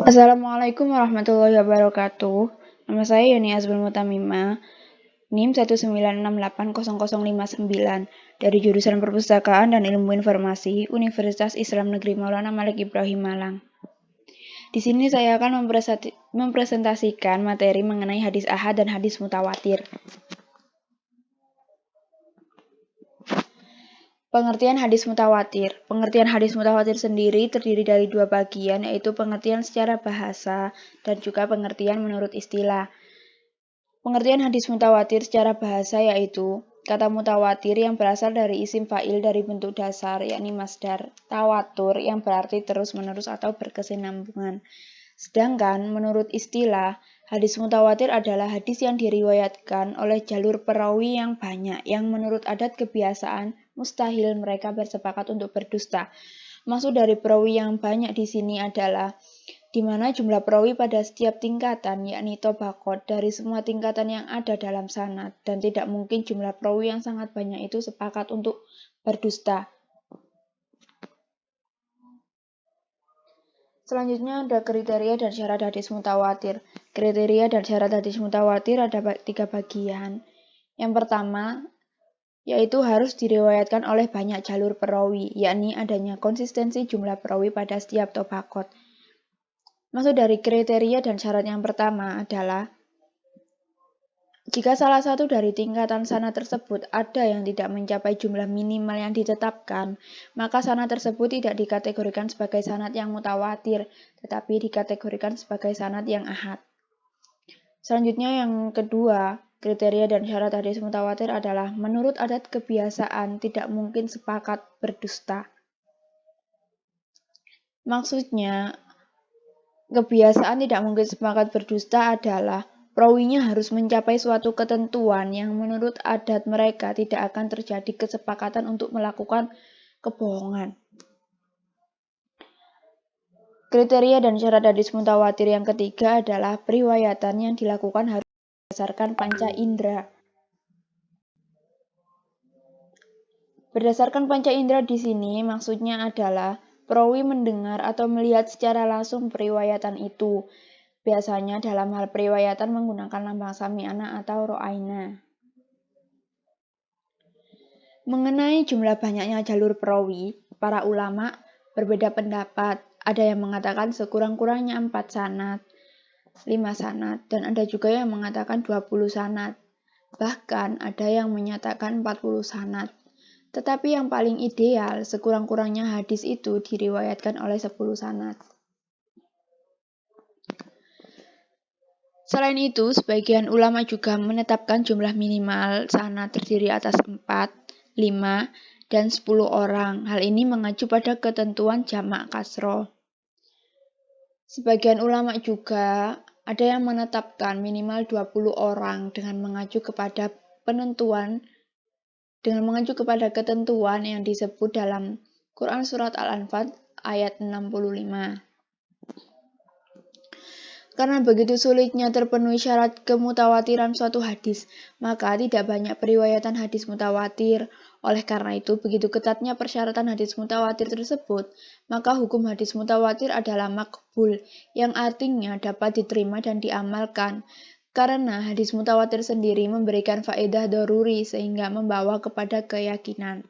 Assalamualaikum warahmatullahi wabarakatuh. Nama saya Yoni Azbul Mutamima, NIM 196800059 dari jurusan Perpustakaan dan Ilmu Informasi Universitas Islam Negeri Maulana Malik Ibrahim Malang. Di sini saya akan mempresentasikan materi mengenai hadis ahad dan hadis mutawatir. Pengertian hadis mutawatir. Pengertian hadis mutawatir sendiri terdiri dari dua bagian, yaitu pengertian secara bahasa dan juga pengertian menurut istilah. Pengertian hadis mutawatir secara bahasa yaitu kata mutawatir yang berasal dari isim fa'il dari bentuk dasar, yakni masdar, tawatur yang berarti terus-menerus atau berkesinambungan. Sedangkan menurut istilah, hadis mutawatir adalah hadis yang diriwayatkan oleh jalur perawi yang banyak, yang menurut adat kebiasaan mustahil mereka bersepakat untuk berdusta. Maksud dari perawi yang banyak di sini adalah di mana jumlah perawi pada setiap tingkatan, yakni tobaqot, dari semua tingkatan yang ada dalam sanad, dan tidak mungkin jumlah perawi yang sangat banyak itu sepakat untuk berdusta. Selanjutnya ada kriteria dan syarat hadis mutawatir. Kriteria dan syarat hadis mutawatir ada 3 bagian. Yang pertama, yaitu harus diriwayatkan oleh banyak jalur perawi, yakni adanya konsistensi jumlah perawi pada setiap tobaqot. Maksud dari kriteria dan syarat yang pertama adalah jika salah satu dari tingkatan sanad tersebut ada yang tidak mencapai jumlah minimal yang ditetapkan, maka sanad tersebut tidak dikategorikan sebagai sanad yang mutawatir, tetapi dikategorikan sebagai sanad yang ahad. Selanjutnya yang kedua, kriteria dan syarat hadis mutawatir adalah menurut adat kebiasaan tidak mungkin sepakat berdusta. Maksudnya, kebiasaan tidak mungkin sepakat berdusta adalah perawinya harus mencapai suatu ketentuan yang menurut adat mereka tidak akan terjadi kesepakatan untuk melakukan kebohongan. Kriteria dan syarat hadis mutawatir yang ketiga adalah periwayatan yang dilakukan harus berdasarkan panca indera. Berdasarkan panca indera di sini maksudnya adalah perawi mendengar atau melihat secara langsung periwayatan itu. Biasanya dalam hal periwayatan menggunakan lambang sami'ana atau ro'aina. Mengenai jumlah banyaknya jalur perawi, para ulama berbeda pendapat. Ada yang mengatakan sekurang-kurangnya 4 sanad, 5 sanad, dan ada juga yang mengatakan 20 sanad. Bahkan ada yang menyatakan 40 sanad. Tetapi yang paling ideal, sekurang-kurangnya hadis itu diriwayatkan oleh 10 sanad. Selain itu, sebagian ulama juga menetapkan jumlah minimal sanad terdiri atas 4, 5, dan 10 orang. Hal ini mengacu pada ketentuan jamak kasroh. Sebagian ulama juga ada yang menetapkan minimal 20 orang dengan mengacu kepada ketentuan yang disebut dalam Quran Surat Al-Anfal ayat 65. Karena begitu sulitnya terpenuhi syarat kemutawatiran suatu hadis, maka tidak banyak periwayatan hadis mutawatir. Oleh karena itu, begitu ketatnya persyaratan hadis mutawatir tersebut, maka hukum hadis mutawatir adalah makbul, yang artinya dapat diterima dan diamalkan. Karena hadis mutawatir sendiri memberikan faedah daruri sehingga membawa kepada keyakinan.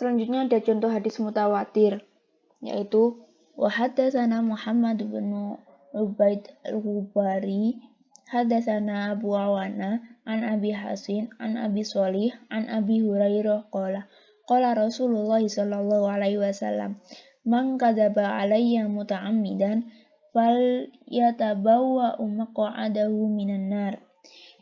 Selanjutnya ada contoh hadis mutawatir, yaitu wa haddatsana Muhammad bin Ubaid al-Ghubari haddatsana Abu Awana an Abi Hasin an Abi Shalih an Abi Hurairah qala Rasulullah sallallahu alaihi wasallam man kadzaba alayya muta'ammidan fal yatabawwa maq'adahu minan nar,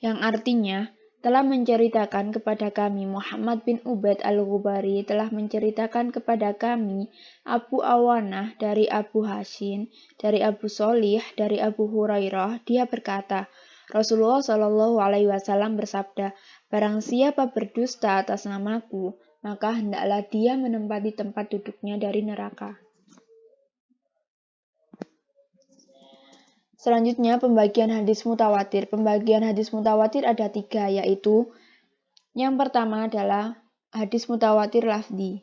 yang artinya telah menceritakan kepada kami Muhammad bin Ubaid al-Ghubari telah menceritakan kepada kami Abu Awanah dari Abu Hasin dari Abu Shalih dari Abu Hurairah. Dia berkata, Rasulullah Shallallahu alaihi wasallam bersabda, barang siapa berdusta atas namaku, maka hendaklah dia menempati tempat duduknya dari neraka. Selanjutnya pembagian hadis mutawatir. Pembagian hadis mutawatir ada 3, yaitu yang pertama adalah hadis mutawatir lafzi.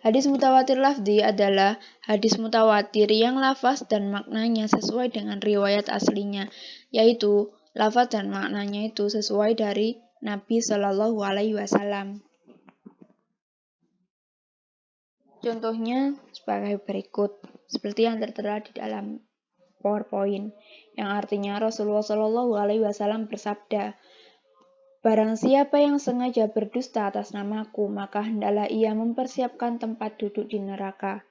Hadis mutawatir lafzi adalah hadis mutawatir yang lafaz dan maknanya sesuai dengan riwayat aslinya, yaitu lafaz dan maknanya itu sesuai dari Nabi Shallallahu Alaihi Wasallam. Contohnya sebagai berikut, seperti yang tertera di dalam PowerPoint, yang artinya Rasulullah Shallallahu Alaihi Wasallam bersabda, "Barang siapa yang sengaja berdusta atas namaku, maka hendaklah ia mempersiapkan tempat duduk di neraka."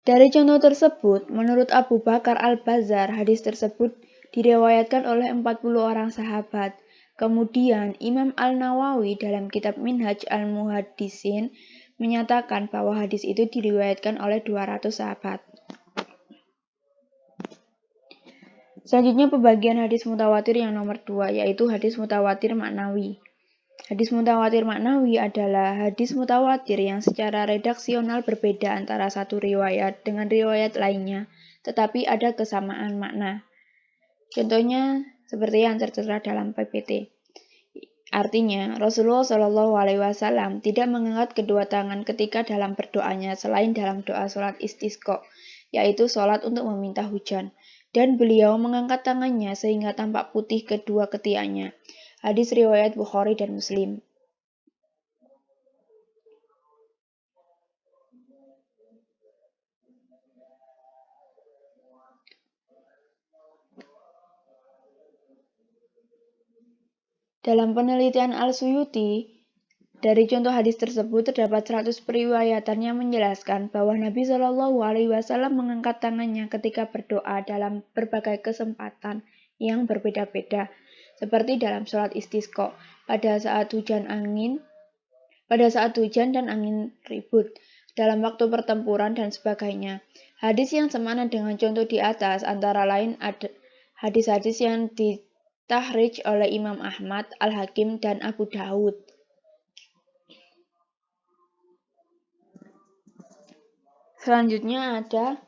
Dari contoh tersebut, menurut Abu Bakar Al-Bazzar, hadis tersebut diriwayatkan oleh 40 orang sahabat. Kemudian Imam Al-Nawawi dalam kitab Minhaj Al-Muhaddisin menyatakan bahwa hadis itu diriwayatkan oleh 200 sahabat. Selanjutnya pembagian hadis mutawatir yang nomor 2, yaitu hadis mutawatir maknawi. Hadis mutawatir maknawi adalah hadis mutawatir yang secara redaksional berbeda antara satu riwayat dengan riwayat lainnya, tetapi ada kesamaan makna. Contohnya seperti yang tertera dalam PPT. Artinya, Rasulullah Shallallahu Alaihi Wasallam tidak mengangkat kedua tangan ketika dalam berdoanya selain dalam doa sholat istisqa, yaitu sholat untuk meminta hujan. Dan beliau mengangkat tangannya sehingga tampak putih kedua ketiaknya. Hadis riwayat Bukhari dan Muslim. Dalam penelitian Al-Suyuti, dari contoh hadis tersebut terdapat 100 periwayatan yang menjelaskan bahwa Nabi Shallallahu Alaihi Wasallam mengangkat tangannya ketika berdoa dalam berbagai kesempatan yang berbeda-beda, seperti dalam sholat istisqa, pada saat hujan dan angin ribut, dalam waktu pertempuran dan sebagainya. Hadis yang semana dengan contoh di atas antara lain ada hadis-hadis yang ditahrij oleh Imam Ahmad, Al-Hakim, dan Abu Daud. Selanjutnya ada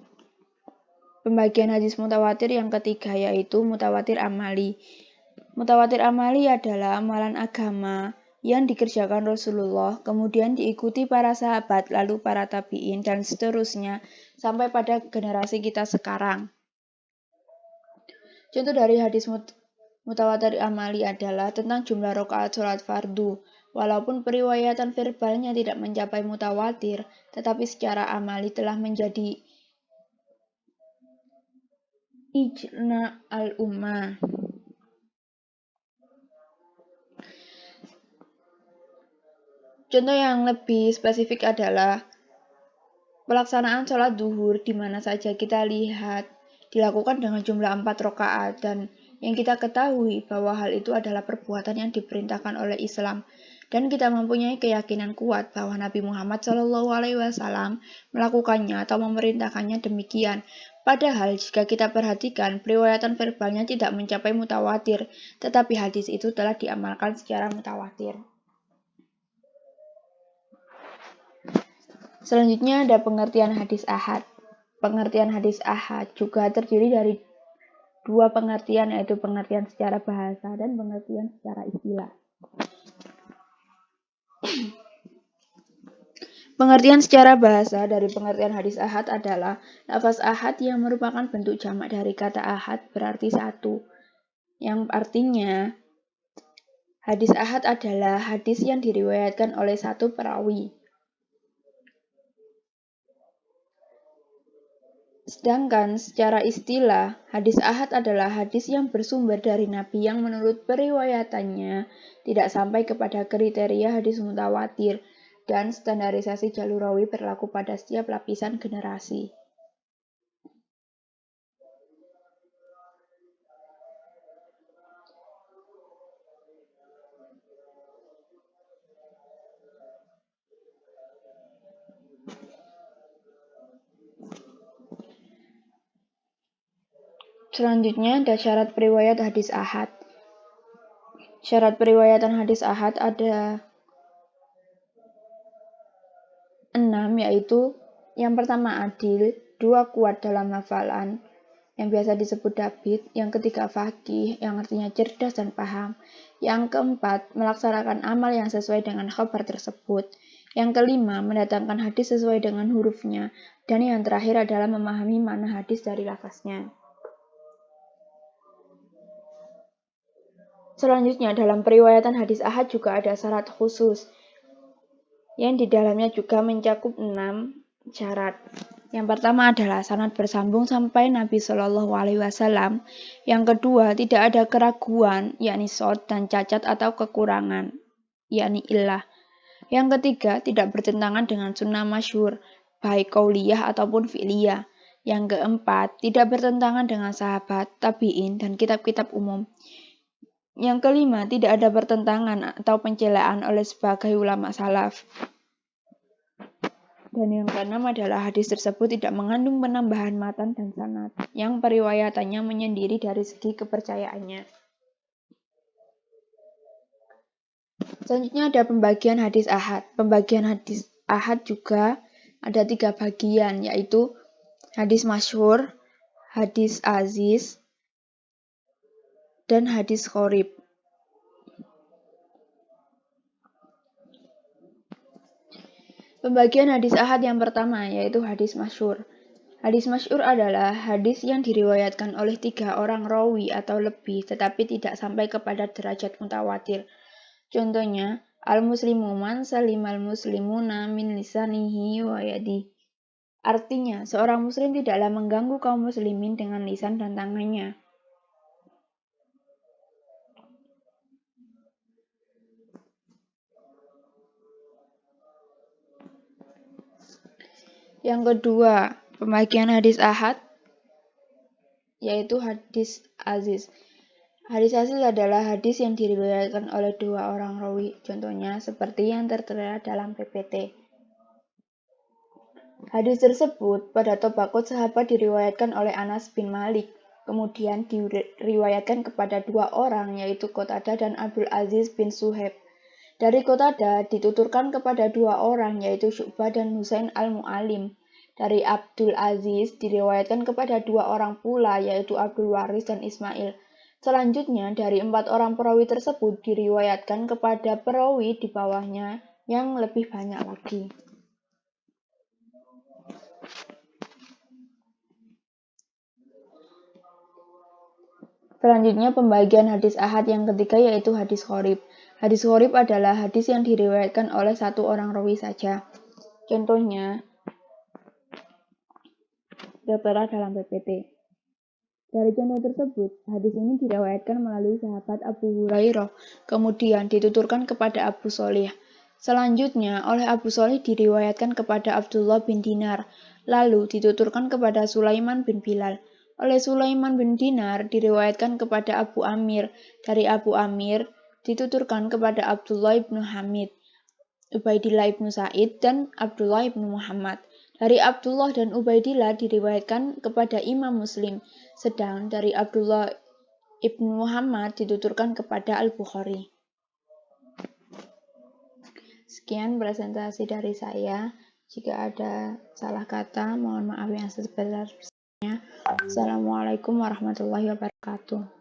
pembagian hadis mutawatir yang ketiga, yaitu mutawatir amali. Mutawatir amali adalah amalan agama yang dikerjakan Rasulullah, kemudian diikuti para sahabat, lalu para tabi'in, dan seterusnya, sampai pada generasi kita sekarang. Contoh dari hadis mutawatir amali adalah tentang jumlah rakaat sholat fardu. Walaupun periwayatan verbalnya tidak mencapai mutawatir, tetapi secara amali telah menjadi ijma' al-ummah. Contoh yang lebih spesifik adalah pelaksanaan sholat duhur, di mana saja kita lihat dilakukan dengan jumlah 4 rakaat, dan yang kita ketahui bahwa hal itu adalah perbuatan yang diperintahkan oleh Islam, dan kita mempunyai keyakinan kuat bahwa Nabi Muhammad SAW melakukannya atau memerintahkannya demikian. Padahal jika kita perhatikan, periwayatan verbalnya tidak mencapai mutawatir, tetapi hadis itu telah diamalkan secara mutawatir. Selanjutnya ada pengertian hadis ahad. Pengertian hadis ahad juga terdiri dari dua pengertian, yaitu pengertian secara bahasa dan pengertian secara istilah. Pengertian secara bahasa dari pengertian hadis ahad adalah lafaz ahad yang merupakan bentuk jamak dari kata ahad berarti satu, yang artinya hadis ahad adalah hadis yang diriwayatkan oleh satu perawi. Sedangkan secara istilah, hadis ahad adalah hadis yang bersumber dari Nabi yang menurut periwayatannya tidak sampai kepada kriteria hadis mutawatir, dan standarisasi jalur rawi berlaku pada setiap lapisan generasi. Selanjutnya ada syarat periwayat hadis ahad. Syarat periwayatan hadis ahad ada 6, yaitu yang pertama adil, 2 kuat dalam hafalan, yang biasa disebut David. Yang ketiga, faqih, yang artinya cerdas dan paham. Yang keempat, melaksanakan amal yang sesuai dengan khabar tersebut. Yang kelima, mendatangkan hadis sesuai dengan hurufnya. Dan yang terakhir adalah memahami makna hadis dari lafaznya. Selanjutnya, dalam periwayatan hadis ahad juga ada syarat khusus, yang di dalamnya juga mencakup 6 syarat. Yang pertama adalah sanad bersambung sampai Nabi Shallallahu Alaihi Wasallam. Yang kedua, tidak ada keraguan, yakni shadz dan cacat atau kekurangan, yakni illah. Yang ketiga, tidak bertentangan dengan sunnah masyhur, baik qauliyah ataupun fi'liyah. Yang keempat, tidak bertentangan dengan sahabat, tabi'in, dan kitab-kitab umum. Yang kelima, tidak ada pertentangan atau pencelaan oleh sebagai ulama salaf. Dan yang keenam adalah hadis tersebut tidak mengandung penambahan matan dan sanad, yang periwayatannya menyendiri dari segi kepercayaannya. Selanjutnya ada pembagian hadis ahad. Pembagian hadis ahad juga ada 3 bagian, yaitu hadis masyhur, hadis aziz, dan hadis gharib. Pembagian hadis ahad yang pertama yaitu hadis masyhur. Hadis masyhur adalah hadis yang diriwayatkan oleh 3 orang rawi atau lebih tetapi tidak sampai kepada derajat mutawatir. Contohnya, al-muslimu man salimal muslimuna min lisanihi wa yadihi. Artinya, seorang muslim tidaklah mengganggu kaum muslimin dengan lisan dan tangannya. Yang kedua, pembagian hadis ahad yaitu hadis aziz. Hadis aziz adalah hadis yang diriwayatkan oleh 2 orang rawi. Contohnya seperti yang tertera dalam PPT. Hadis tersebut pada tabaqat sahabat diriwayatkan oleh Anas bin Malik. Kemudian diriwayatkan kepada 2 orang yaitu Qatadah dan Abdul Aziz bin Suhaib. Dari Qatadah dituturkan kepada 2 orang yaitu Syu'bah dan Husain al-Mu'alim. Dari Abdul Aziz diriwayatkan kepada 2 orang pula yaitu Abdul Waris dan Ismail. Selanjutnya dari 4 orang perawi tersebut diriwayatkan kepada perawi di bawahnya yang lebih banyak lagi. Selanjutnya pembagian hadis ahad yang ketiga yaitu hadis gharib. Hadis gharib adalah hadis yang diriwayatkan oleh 1 orang rawi saja. Contohnya tertera dalam PPT. Dari contoh tersebut, hadis ini diriwayatkan melalui sahabat Abu Hurairah, kemudian dituturkan kepada Abu Sholih. Selanjutnya, oleh Abu Sholih diriwayatkan kepada Abdullah bin Dinar, lalu dituturkan kepada Sulaiman bin Bilal. Oleh Sulaiman bin Dinar diriwayatkan kepada Abu Amir, dari Abu Amir dituturkan kepada Abdullah bin Hamid, Ubaidillah bin Sa'id, dan Abdullah bin Muhammad. Dari Abdullah dan Ubaidillah diriwayatkan kepada Imam Muslim, sedang dari Abdullah ibn Muhammad dituturkan kepada Al-Bukhari. Sekian presentasi dari saya. Jika ada salah kata, mohon maaf yang sebesar-besarnya. Assalamualaikum warahmatullahi wabarakatuh.